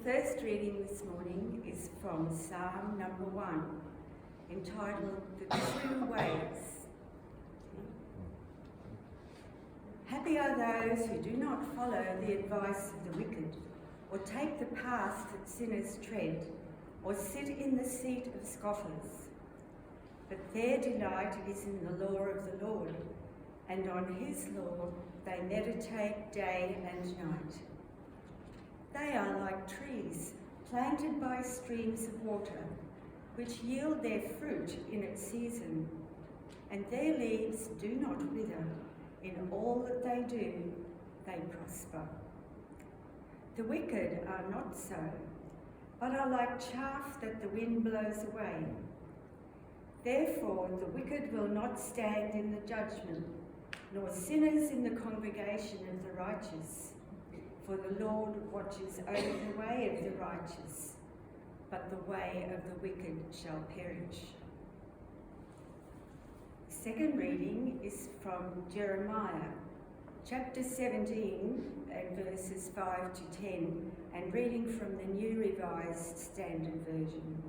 first reading this morning is from Psalm number 1, entitled The True Ways. Happy are those who do not follow the advice of the wicked, or take the path that sinners tread, or sit in the seat of scoffers. But their delight is in the law of the Lord, and on his law they meditate day and night. They are like trees planted by streams of water, which yield their fruit in its season, and their leaves do not wither. In all that they do, they prosper. The wicked are not so, but are like chaff that the wind blows away. Therefore the wicked will not stand in the judgment, nor sinners in the congregation of the righteous. For the Lord watches over the way of the righteous, but the way of the wicked shall perish. The second reading is from Jeremiah, chapter 17, and verses 5 to 10, and reading from the New Revised Standard Version.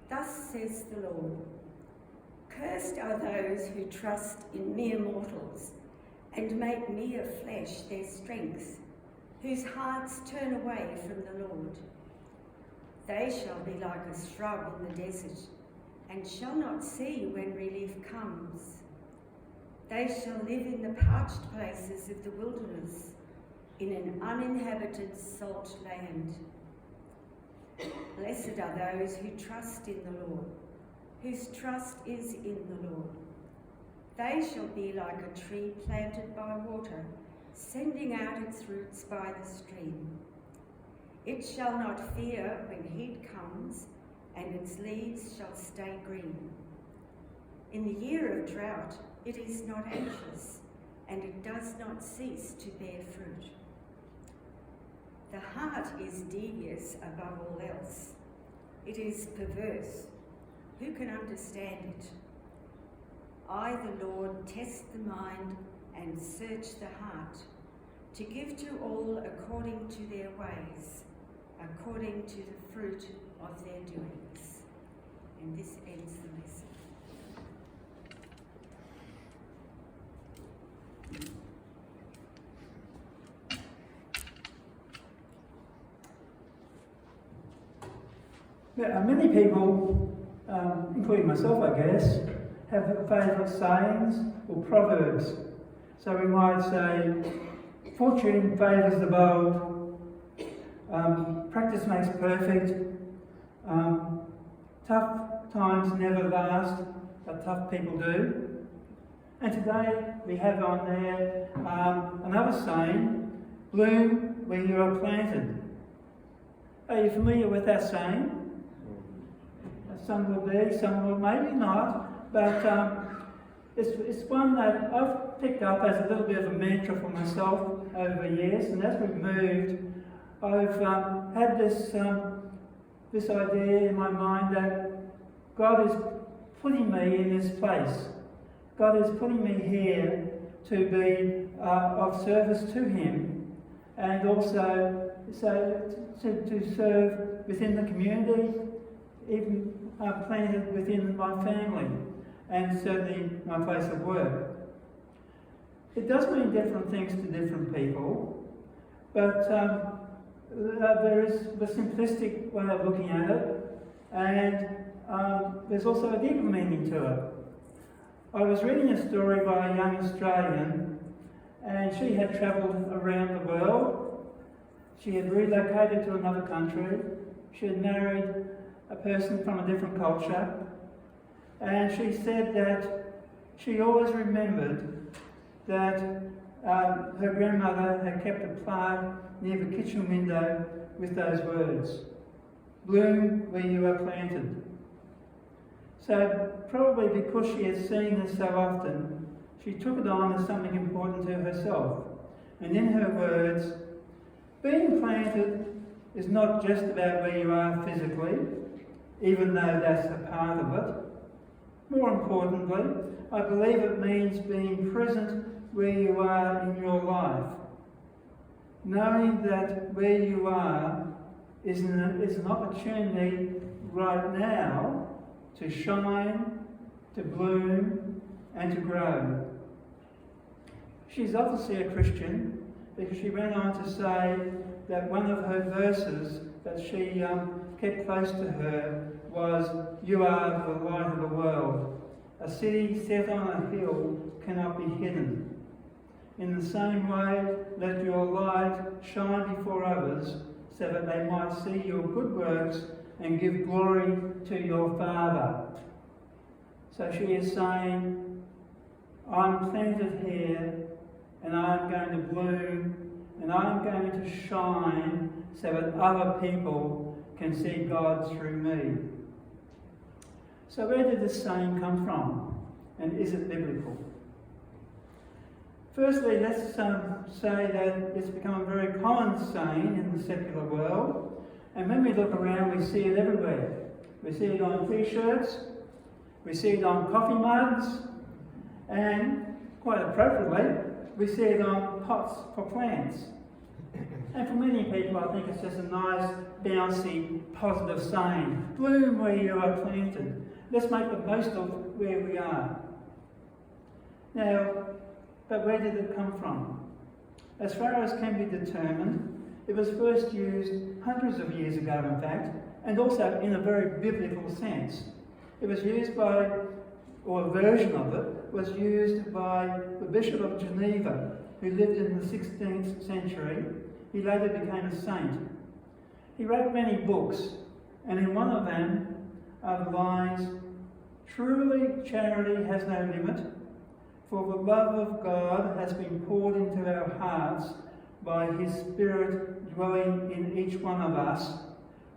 Thus says the Lord, cursed are those who trust in mere mortals, and make mere flesh their strength, whose hearts turn away from the Lord. They shall be like a shrub in the desert, and shall not see when relief comes. They shall live in the parched places of the wilderness, in an uninhabited salt land. Blessed are those who trust in the Lord, whose trust is in the Lord. They shall be like a tree planted by water, sending out its roots by the stream. It shall not fear when heat comes, and its leaves shall stay green. In the year of drought, it is not anxious, and it does not cease to bear fruit. The heart is devious above all else. It is perverse. Who can understand it? I, the Lord, test the mind and search the heart, to give to all according to their ways, according to the fruit of their doings. And this ends the lesson. Many people, including myself I guess, have favourite sayings or proverbs. So we might say, fortune favours the bold, practice makes perfect, tough times never last, but tough people do. And today we have on there another saying, bloom where you are planted. Are you familiar with that saying? Some will be, some will maybe not, but it's one that I've picked up as a little bit of a mantra for myself over the years, and as we've moved, I've had this idea in my mind that God is putting me in this place. God is putting me here to be of service to Him, and also to serve within the community, even planted within my family, and certainly my place of work. It does mean different things to different people, but there is the simplistic way of looking at it, and there's also a deeper meaning to it. I was reading a story by a young Australian, and she had travelled around the world. She had relocated to another country. She had married a person from a different culture, and she said that she always remembered that her grandmother had kept a plaque near the kitchen window with those words, bloom where you are planted. So probably because she had seen this so often, she took it on as something important to herself. And in her words, being planted is not just about where you are physically, even though that's a part of it. More importantly, I believe it means being present where you are in your life. knowing that where you are is an opportunity right now to shine, to bloom, and to grow. She's obviously a Christian because she went on to say that one of her verses that she kept close to her was, "You are the light of the world. A city set on a hill cannot be hidden. In the same way, let your light shine before others so that they might see your good works and give glory to your Father." So she is saying, I'm planted here and I'm going to bloom and I'm going to shine so that other people can see God through me. So where did this saying come from? And is it biblical? Firstly, let's say that it's become a very common saying in the secular world. And when we look around, we see it everywhere. We see it on t-shirts, we see it on coffee mugs, and quite appropriately, we see it on pots for plants. And for many people, I think it's just a nice, bouncy, positive saying. Bloom where you are planted. Let's make the most of where we are. Now, but where did it come from? As far as can be determined, it was first used hundreds of years ago, in fact, and also in a very biblical sense. It was used by, or a version of it, was used by the Bishop of Geneva, who lived in the 16th century. He later became a saint. He wrote many books, and in one of them are the lines, "Truly charity has no limit, for the love of God has been poured into our hearts by His Spirit dwelling in each one of us,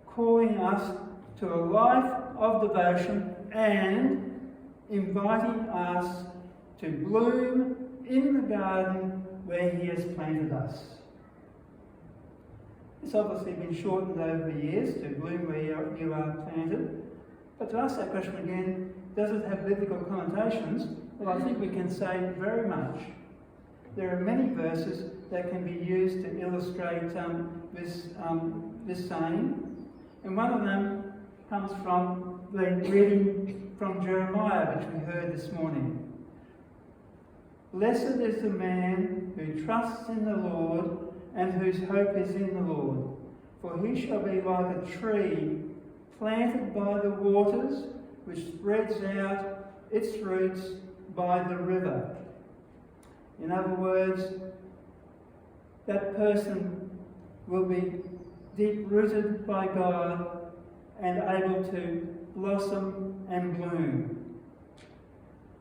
calling us to a life of devotion and inviting us to bloom in the garden where He has planted us." It's obviously been shortened over the years to bloom where you are planted. But to ask that question again, does it have biblical connotations? Well, I think we can say very much. There are many verses that can be used to illustrate this saying. And one of them comes from the reading from Jeremiah, which we heard this morning. "Blessed is the man who trusts in the Lord and whose hope is in the Lord. For he shall be like a tree planted by the waters, which spreads out its roots by the river." In other words, that person will be deep-rooted by God and able to blossom and bloom.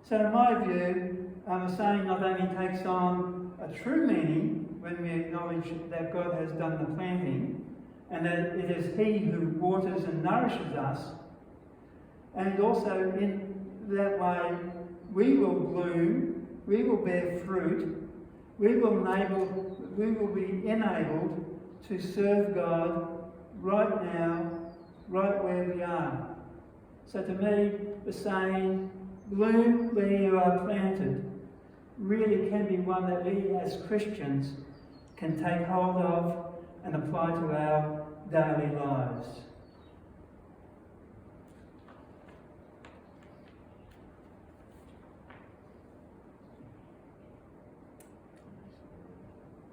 So in my view, the saying not only takes on a true meaning when we acknowledge that God has done the planting and that it is He who waters and nourishes us, and also in that way we will bloom, we will bear fruit, we will be enabled to serve God right now, right where we are. So to me, the saying, "Bloom where you are planted," really can be one that we as Christians can take hold of and apply to our daily lives.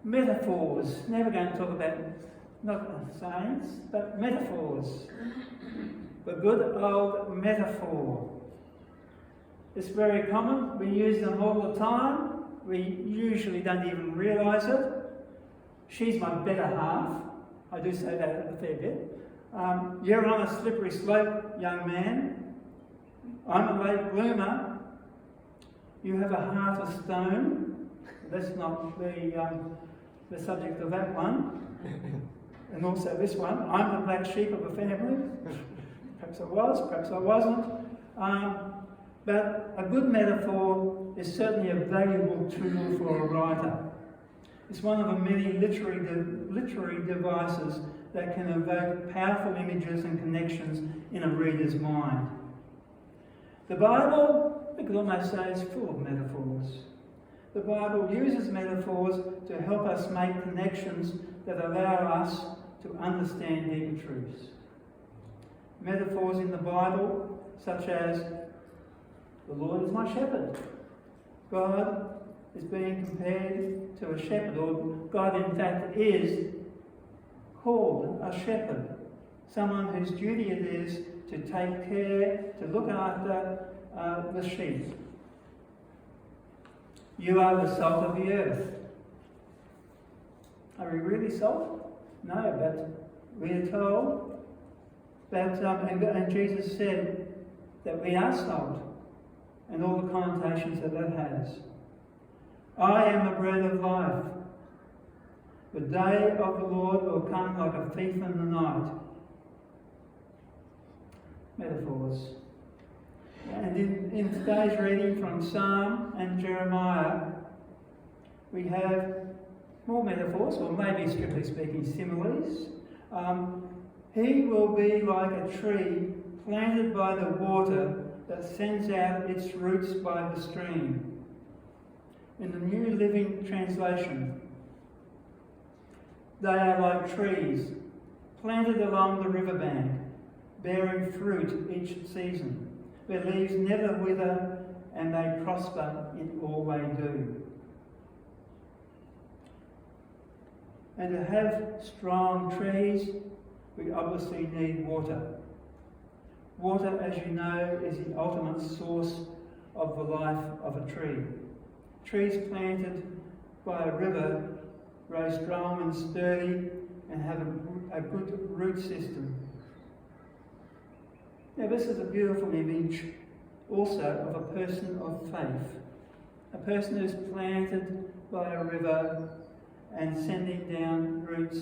Metaphors. Now we're going to talk about not sayings, but metaphors. The good old metaphor. It's very common. We use them all the time. We usually don't even realise it. She's my better half. I do say that a fair bit. You're on a slippery slope, young man. I'm a late bloomer. You have a heart of stone. That's not the subject of that one. And also this one. I'm the black sheep of the family. Perhaps I was, perhaps I wasn't. But a good metaphor is certainly a valuable tool for a writer. It's one of the many literary devices that can evoke powerful images and connections in a reader's mind. The Bible, we could almost say, is full of metaphors. The Bible uses metaphors to help us make connections that allow us to understand deeper truths. Metaphors in the Bible, such as, the Lord is my shepherd. God is being compared to a shepherd, or God in fact is called a shepherd, someone whose duty it is to take care, to look after the sheep. You are the salt of the earth. Are we really salt? No, but we are told that, and Jesus said that we are salt, and all the connotations that that has. I am the bread of life. The day of the Lord will come like a thief in the night. Metaphors. And in today's reading from Psalm and Jeremiah, we have more metaphors, or maybe strictly speaking similes. He will be like a tree planted by the water that sends out its roots by the stream. In the New Living Translation, they are like trees planted along the riverbank, bearing fruit each season. Their leaves never wither, and they prosper in all they do. And to have strong trees, we obviously need water. Water, as you know, is the ultimate source of the life of a tree. Trees planted by a river grow strong and sturdy and have a good root system. Now, this is a beautiful image also of a person of faith. A person who's planted by a river and sending down roots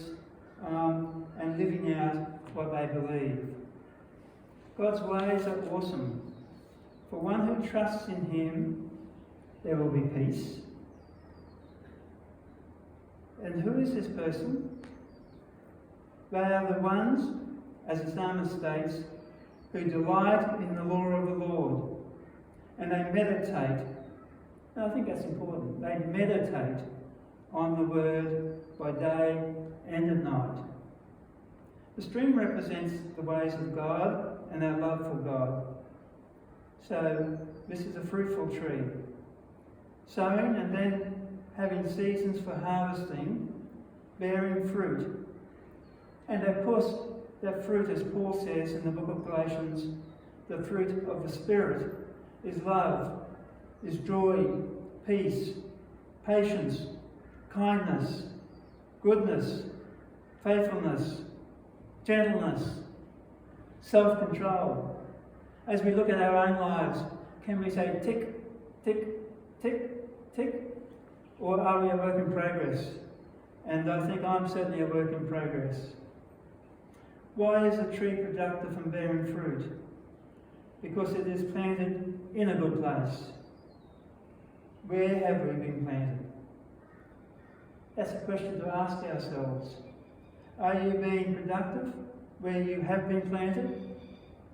and living out what they believe. God's ways are awesome. For one who trusts in Him, there will be peace. And who is this person? They are the ones, as the psalmist states, who delight in the law of the Lord, and they meditate. And I think that's important. They meditate on the word by day and at night. The stream represents the ways of God and our love for God. So this is a fruitful tree. Sowing and then having seasons for harvesting, bearing fruit. And of course, that fruit, as Paul says in the book of Galatians, the fruit of the Spirit is love, is joy, peace, patience, kindness, goodness, faithfulness, gentleness, self-control. As we look at our own lives, can we say tick, tick, tick, tick? Or are we a work in progress? And I think I'm certainly a work in progress. Why is a tree productive and bearing fruit? Because it is planted in a good place. Where have we been planted? That's a question to ask ourselves. Are you being productive where you have been planted?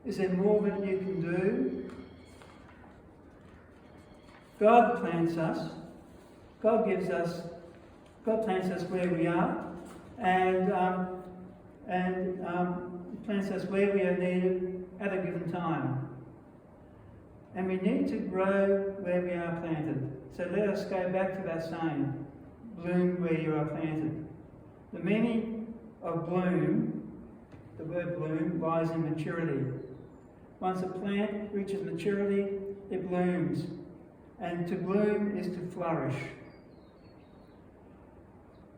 Is there more that you can do? God plants us. God plants us where we are, and plants us where we are needed at a given time. And we need to grow where we are planted. So let us go back to that saying, bloom where you are planted. The meaning of bloom, the word bloom, lies in maturity. Once a plant reaches maturity, it blooms. And to bloom is to flourish.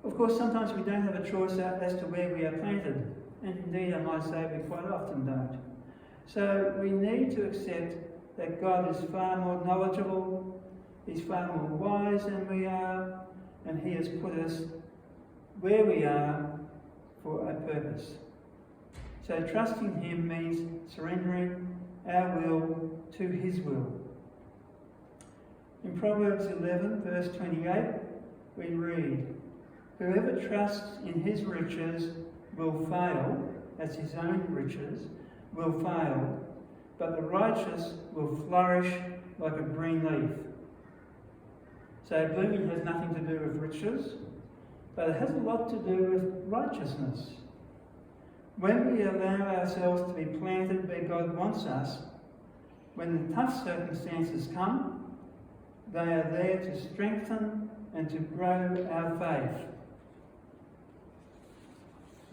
Of course, sometimes we don't have a choice as to where we are planted. And indeed, I might say, we quite often don't. So we need to accept that God is far more knowledgeable, He's far more wise than we are, and He has put us where we are for a purpose. So trusting Him means surrendering our will to His will. In Proverbs 11, verse 28, we read, "Whoever trusts in his riches will fail," as his own riches, will fail, "but the righteous will flourish like a green leaf." So blooming has nothing to do with riches, but it has a lot to do with righteousness. When we allow ourselves to be planted where God wants us, when the tough circumstances come, they are there to strengthen and to grow our faith.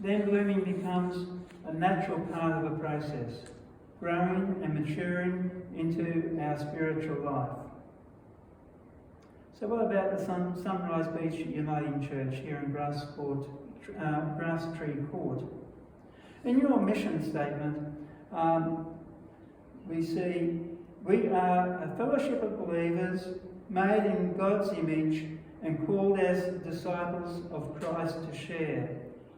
Then blooming becomes a natural part of the process, growing and maturing into our spiritual life. So what about the Sunrise Beach Uniting Church here in Grass Tree Court? In your mission statement, we see we are a fellowship of believers made in God's image and called as disciples of Christ to share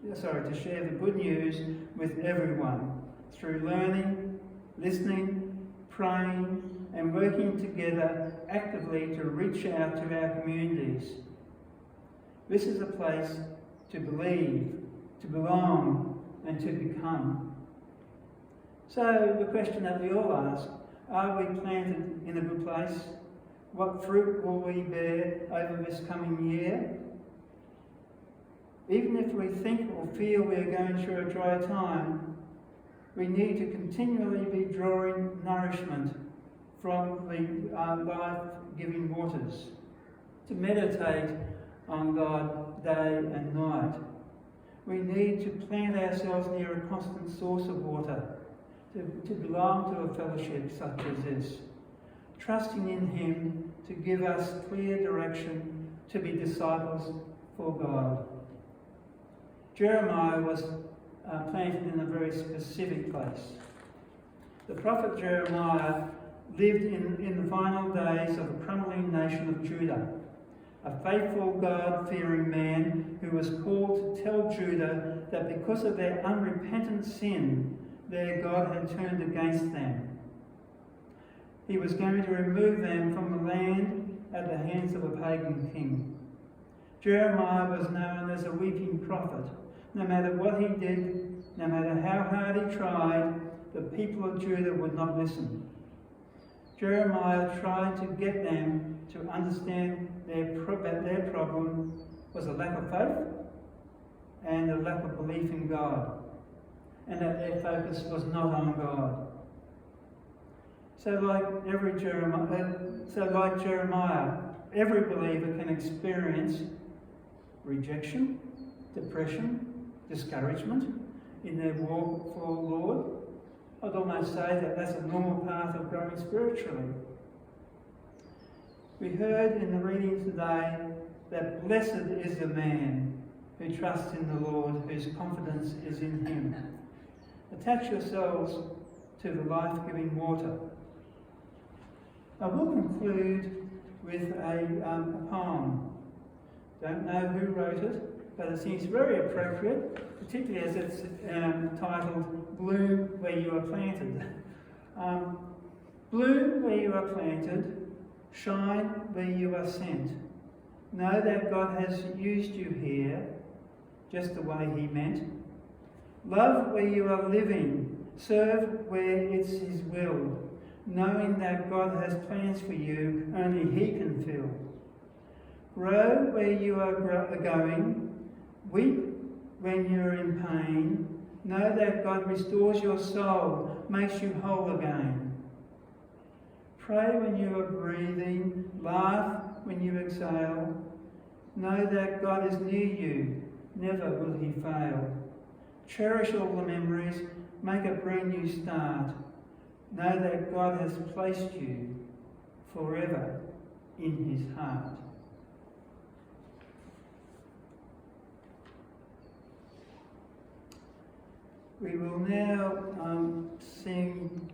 the good news with everyone through learning, listening, praying, and working together actively to reach out to our communities. This is a place to believe, to belong, and to become. So the question that we all ask, are we planted in a good place? What fruit will we bear over this coming year? Even if we think or feel we are going through a dry time, we need to continually be drawing nourishment from the life-giving waters, to meditate on God day and night. We need to plant ourselves near a constant source of water, to belong to a fellowship such as this, trusting in Him to give us clear direction to be disciples for God. Jeremiah was planted in a very specific place. The prophet Jeremiah lived in the final days of the crumbling nation of Judah, a faithful God-fearing man who was called to tell Judah that because of their unrepentant sin, their God had turned against them. He was going to remove them from the land at the hands of a pagan king. Jeremiah was known as a weeping prophet. No matter what he did, no matter how hard he tried, the people of Judah would not listen. Jeremiah tried to get them to understand that their problem was a lack of faith and a lack of belief in God, and that their focus was not on God. So like Jeremiah, every believer can experience rejection, depression, discouragement in their walk for the Lord. I'd almost say that that's a normal part of growing spiritually. We heard in the reading today that blessed is the man who trusts in the Lord, whose confidence is in Him. Attach yourselves to the life-giving water. I will conclude with a poem. Don't know who wrote it, but it seems very appropriate, particularly as it's titled Bloom Where You Are Planted. Bloom where you are planted, shine where you are sent. Know that God has used you here just the way He meant. Love where you are living, serve where it's His will, knowing that God has plans for you only He can fill. Grow where you are going, weep when you're in pain, know that God restores your soul, makes you whole again. Pray when you are breathing, laugh when you exhale, know that God is near you, never will He fail. Cherish all the memories, make a brand new start. Know that God has placed you forever in His heart. We will now sing